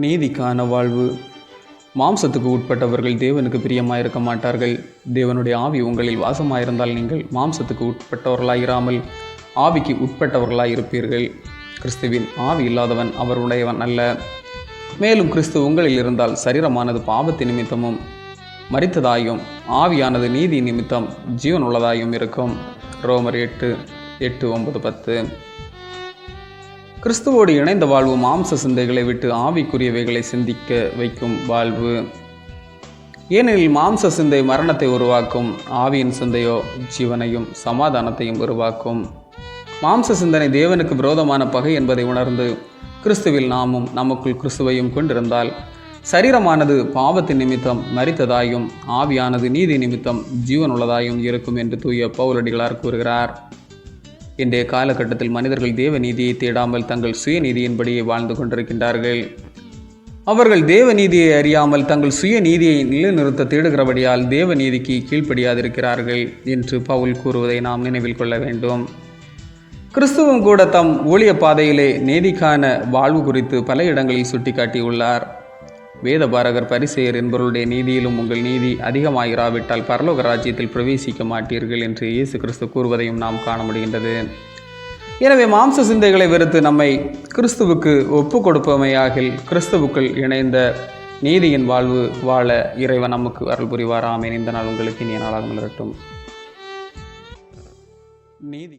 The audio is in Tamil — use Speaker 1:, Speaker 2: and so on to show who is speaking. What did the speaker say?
Speaker 1: நீதிக்கான வாழ்வு. மாம்சத்துக்கு உட்பட்டவர்கள் தேவனுக்கு பிரியமாயிருக்க மாட்டார்கள். தேவனுடைய ஆவி உங்களில் வாசமாயிருந்தால் நீங்கள் மாம்சத்துக்கு உட்பட்டவர்களாயிராமல் ஆவிக்கு உட்பட்டவர்களாய் இருப்பீர்கள். கிறிஸ்துவின் ஆவி இல்லாதவன் அவருடையவன் அல்ல. மேலும் கிறிஸ்து உங்களில் இருந்தால் சரீரமானது பாவத்தின் நிமித்தமும் மரித்ததாயும் ஆவியானது நீதி நிமித்தம் ஜீவன் உள்ளதாயும் இருக்கும். ரோமர் 8:8-9-10. கிறிஸ்துவோடு இணைந்த வாழ்வு மாம்ச சிந்தைகளை விட்டு ஆவிக்குரியவைகளை சிந்திக்க வைக்கும் வாழ்வு. ஏனெனில் மாம்ச சிந்தை மரணத்தை உருவாக்கும், ஆவியின் சிந்தையோ ஜீவனையும் சமாதானத்தையும் உருவாக்கும். மாம்ச சிந்தனை தேவனுக்கு விரோதமான பகை என்பதை உணர்ந்து கிறிஸ்துவில் நாமும் நமக்குள் கிறிஸ்துவையும் கொண்டிருந்தால் சரீரமானது பாவத்தின் நிமித்தம் மரித்ததாயும் ஆவியானது நீதி நிமித்தம் ஜீவனுள்ளதாயும் இருக்கும் என்று தூய பவுலடிகளார் கூறுகிறார். இன்றைய காலகட்டத்தில் மனிதர்கள் தேவ நீதியை தேடாமல் தங்கள் சுயநீதியின்படியே வாழ்ந்து கொண்டிருக்கின்றார்கள். அவர்கள் தேவ நீதியை அறியாமல் தங்கள் சுய நீதியை நிலைநிறுத்த தேடுகிறபடியால் தேவ நீதிக்கு கீழ்ப்படியாதிருக்கிறார்கள் என்று பவுல் கூறுவதை நாம் நினைவில் கொள்ள வேண்டும். கிறிஸ்துவும் கூட தம் ஊழிய பாதையிலே நீதிக்கான வாழ்வு குறித்து பல இடங்களில் சுட்டிக்காட்டியுள்ளார். வேதபாரகர் பரிசேயர் என்பவருடைய நீதியிலும் உங்கள் நீதி அதிகமாயிராவிட்டால் பரலோக ராஜ்யத்தில் பிரவேசிக்க மாட்டீர்கள் என்று இயேசு கிறிஸ்து கூறுவதையும் நாம் காண முடிகின்றது. எனவே மாம்ச சிந்தைகளை வெறுத்து நம்மை கிறிஸ்துவுக்கு ஒப்பு கொடுப்பமையாகில் கிறிஸ்துவுக்குள் இணைந்த நீதியின் வாழ்வு வாழ இறைவன் நமக்கு அருள் புரிவார். ஆமென். இந்த நாள் உங்களுக்கு இனிய நாளாக மலரட்டும். நீதி